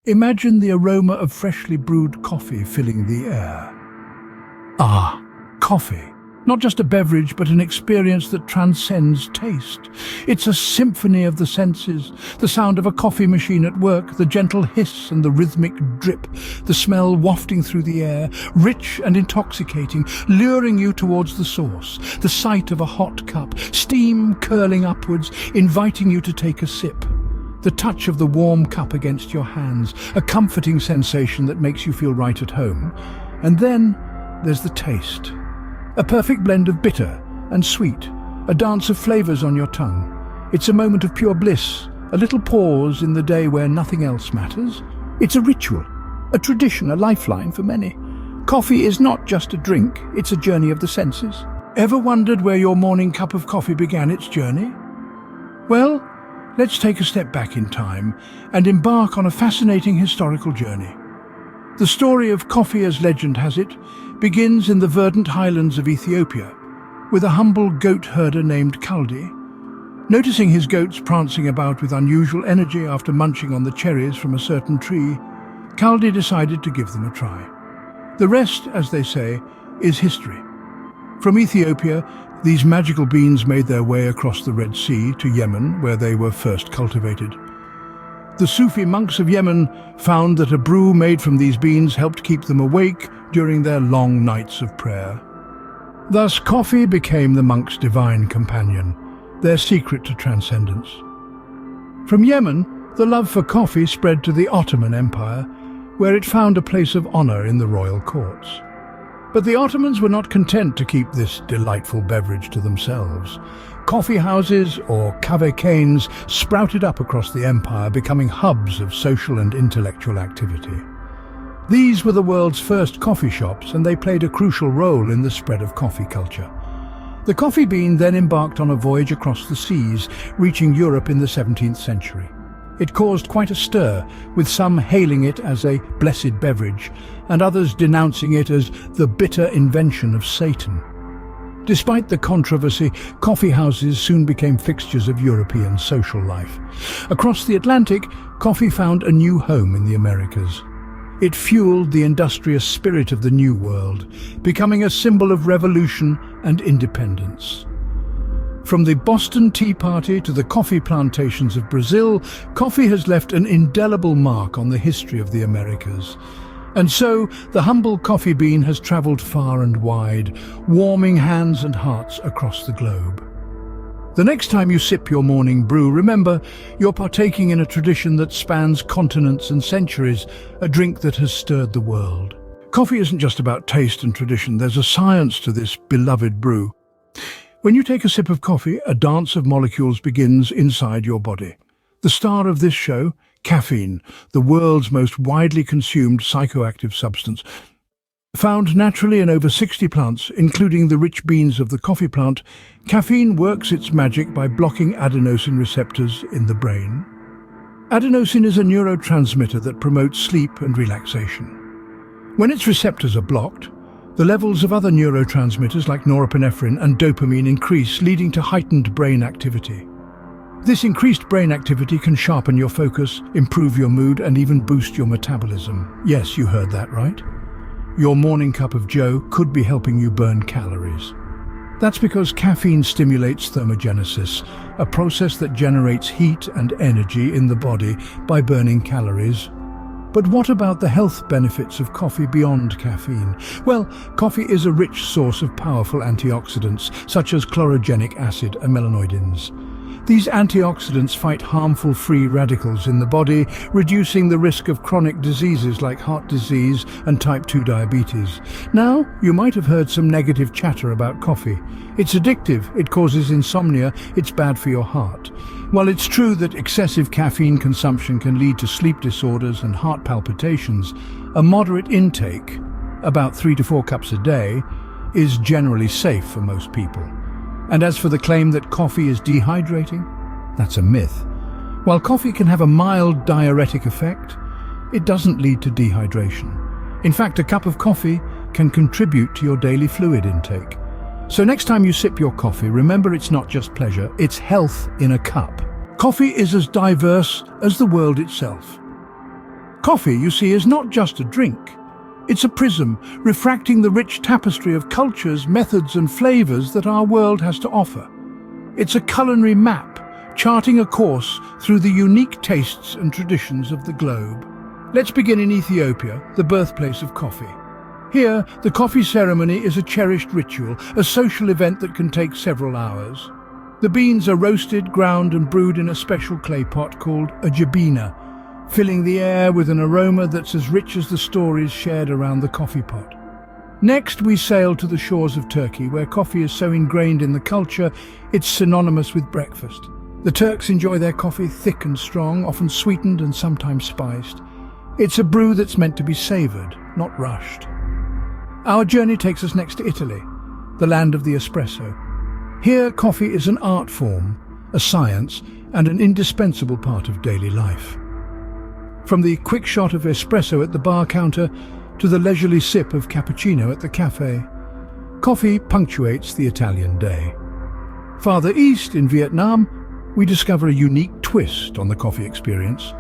Imagine the aroma of freshly brewed coffee filling the air. Ah, coffee. Not just a beverage, but an experience that transcends taste. It's a symphony of the senses. The sound of a coffee machine at work, the gentle hiss and the rhythmic drip, the smell wafting through the air, rich and intoxicating, luring you towards the source. The sight of a hot cup, steam curling upwards, inviting you to take a sip. The touch of the warm cup against your hands, a comforting sensation that makes you feel right at home. And then there's the taste. A perfect blend of bitter and sweet, a dance of flavors on your tongue. It's a moment of pure bliss, a little pause in the day where nothing else matters. It's a ritual, a tradition, a lifeline for many. Coffee is not just a drink, it's a journey of the senses. Ever wondered where your morning cup of coffee began its journey? Well, let's take a step back in time and embark on a fascinating historical journey. The story of coffee, as legend has it, begins in the verdant highlands of Ethiopia, with a humble goat herder named Kaldi. Noticing his goats prancing about with unusual energy after munching on the cherries from a certain tree, Kaldi decided to give them a try. The rest, as they say, is history. From Ethiopia, these magical beans made their way across the Red Sea to Yemen, where they were first cultivated. The Sufi monks of Yemen found that a brew made from these beans helped keep them awake during their long nights of prayer. Thus, coffee became the monks' divine companion, their secret to transcendence. From Yemen, the love for coffee spread to the Ottoman Empire, where it found a place of honor in the royal courts. But the Ottomans were not content to keep this delightful beverage to themselves. Coffee houses, or caves, sprouted up across the empire, becoming hubs of social and intellectual activity. These were the world's first coffee shops, and they played a crucial role in the spread of coffee culture. The coffee bean then embarked on a voyage across the seas, reaching Europe in the 17th century. It caused quite a stir, with some hailing it as a blessed beverage, and others denouncing it as the bitter invention of Satan. Despite the controversy, coffee houses soon became fixtures of European social life. Across the Atlantic, coffee found a new home in the Americas. It fueled the industrious spirit of the New World, becoming a symbol of revolution and independence. From the Boston Tea Party to the coffee plantations of Brazil, coffee has left an indelible mark on the history of the Americas. And so, the humble coffee bean has traveled far and wide, warming hands and hearts across the globe. The next time you sip your morning brew, remember, you're partaking in a tradition that spans continents and centuries, a drink that has stirred the world. Coffee isn't just about taste and tradition, there's a science to this beloved brew. When you take a sip of coffee, a dance of molecules begins inside your body. The star of this show, caffeine, the world's most widely consumed psychoactive substance. Found naturally in over 60 plants, including the rich beans of the coffee plant, caffeine works its magic by blocking adenosine receptors in the brain. Adenosine is a neurotransmitter that promotes sleep and relaxation. When its receptors are blocked, the levels of other neurotransmitters like norepinephrine and dopamine increase, leading to heightened brain activity. This increased brain activity can sharpen your focus, improve your mood, and even boost your metabolism. Yes, you heard that right. Your morning cup of joe could be helping you burn calories. That's because caffeine stimulates thermogenesis, a process that generates heat and energy in the body by burning calories. But what about the health benefits of coffee beyond caffeine? Well, coffee is a rich source of powerful antioxidants, such as chlorogenic acid and melanoidins. These antioxidants fight harmful free radicals in the body, reducing the risk of chronic diseases like heart disease and type 2 diabetes. Now, you might have heard some negative chatter about coffee. It's addictive, it causes insomnia, it's bad for your heart. While it's true that excessive caffeine consumption can lead to sleep disorders and heart palpitations, a moderate intake, about 3 to 4 cups a day, is generally safe for most people. And as for the claim that coffee is dehydrating, that's a myth. While coffee can have a mild diuretic effect, it doesn't lead to dehydration. In fact, a cup of coffee can contribute to your daily fluid intake. So next time you sip your coffee, remember it's not just pleasure, it's health in a cup. Coffee is as diverse as the world itself. Coffee, you see, is not just a drink. It's a prism, refracting the rich tapestry of cultures, methods and flavors that our world has to offer. It's a culinary map, charting a course through the unique tastes and traditions of the globe. Let's begin in Ethiopia, the birthplace of coffee. Here, the coffee ceremony is a cherished ritual, a social event that can take several hours. The beans are roasted, ground and brewed in a special clay pot called a jabina, filling the air with an aroma that's as rich as the stories shared around the coffee pot. Next, we sail to the shores of Turkey, where coffee is so ingrained in the culture, it's synonymous with breakfast. The Turks enjoy their coffee thick and strong, often sweetened and sometimes spiced. It's a brew that's meant to be savoured, not rushed. Our journey takes us next to Italy, the land of the espresso. Here, coffee is an art form, a science, and an indispensable part of daily life. From the quick shot of espresso at the bar counter to the leisurely sip of cappuccino at the cafe, coffee punctuates the Italian day. Farther east, in Vietnam, we discover a unique twist on the coffee experience.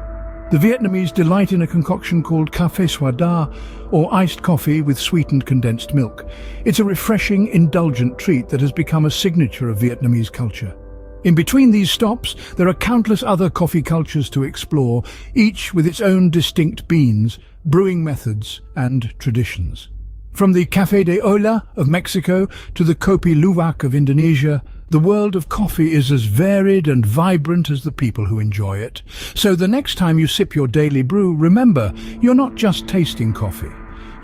The Vietnamese delight in a concoction called café soda da, or iced coffee with sweetened condensed milk. It's a refreshing, indulgent treat that has become a signature of Vietnamese culture. In between these stops, there are countless other coffee cultures to explore, each with its own distinct beans, brewing methods, and traditions. From the Café de Olla of Mexico to the Kopi Luwak of Indonesia, the world of coffee is as varied and vibrant as the people who enjoy it. So the next time you sip your daily brew, remember, you're not just tasting coffee.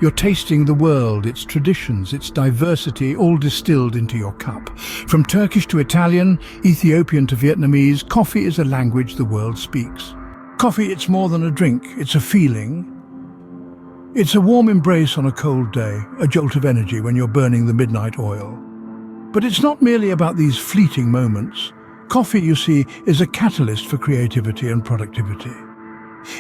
You're tasting the world, its traditions, its diversity, all distilled into your cup. From Turkish to Italian, Ethiopian to Vietnamese, coffee is a language the world speaks. Coffee, it's more than a drink, it's a feeling. It's a warm embrace on a cold day, a jolt of energy when you're burning the midnight oil. But it's not merely about these fleeting moments. Coffee, you see, is a catalyst for creativity and productivity.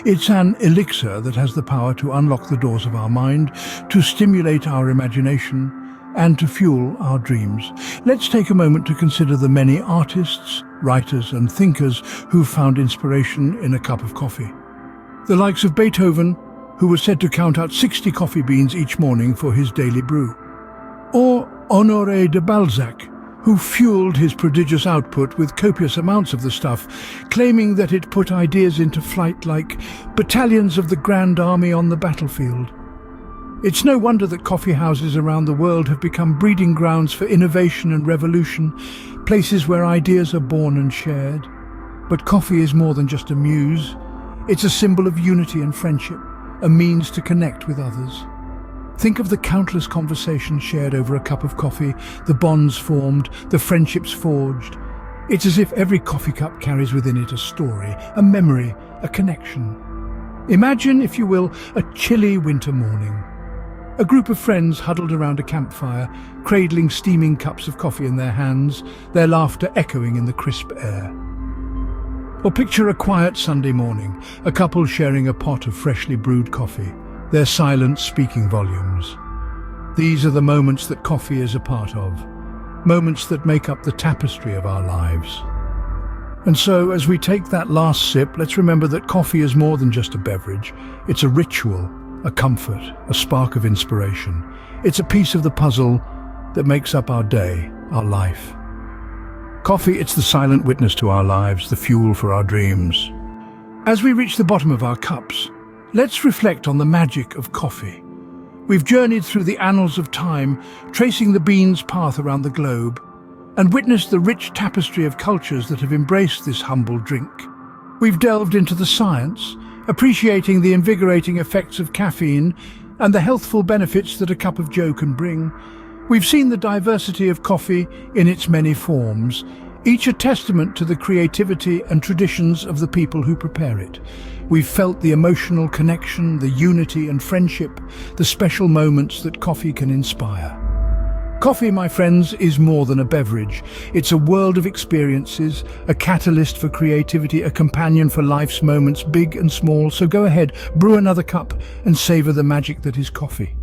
It's an elixir that has the power to unlock the doors of our mind, to stimulate our imagination, and to fuel our dreams. Let's take a moment to consider the many artists, writers, and thinkers who've found inspiration in a cup of coffee. The likes of Beethoven, who was said to count out 60 coffee beans each morning for his daily brew. Or Honoré de Balzac, who fueled his prodigious output with copious amounts of the stuff, claiming that it put ideas into flight like battalions of the Grand Army on the battlefield. It's no wonder that coffee houses around the world have become breeding grounds for innovation and revolution, places where ideas are born and shared. But coffee is more than just a muse. It's a symbol of unity and friendship, a means to connect with others. Think of the countless conversations shared over a cup of coffee, the bonds formed, the friendships forged. It's as if every coffee cup carries within it a story, a memory, a connection. Imagine, if you will, a chilly winter morning. A group of friends huddled around a campfire, cradling steaming cups of coffee in their hands, their laughter echoing in the crisp air. Or picture a quiet Sunday morning, a couple sharing a pot of freshly brewed coffee, their silence speaking volumes. These are the moments that coffee is a part of, moments that make up the tapestry of our lives. And so, as we take that last sip, let's remember that coffee is more than just a beverage. It's a ritual, a comfort, a spark of inspiration. It's a piece of the puzzle that makes up our day, our life. Coffee, it's the silent witness to our lives, the fuel for our dreams. As we reach the bottom of our cups, let's reflect on the magic of coffee. We've journeyed through the annals of time, tracing the bean's path around the globe, and witnessed the rich tapestry of cultures that have embraced this humble drink. We've delved into the science, appreciating the invigorating effects of caffeine and the healthful benefits that a cup of joe can bring. We've seen the diversity of coffee in its many forms, each a testament to the creativity and traditions of the people who prepare it. We've felt the emotional connection, the unity and friendship, the special moments that coffee can inspire. Coffee, my friends, is more than a beverage. It's a world of experiences, a catalyst for creativity, a companion for life's moments, big and small. So go ahead, brew another cup and savor the magic that is coffee.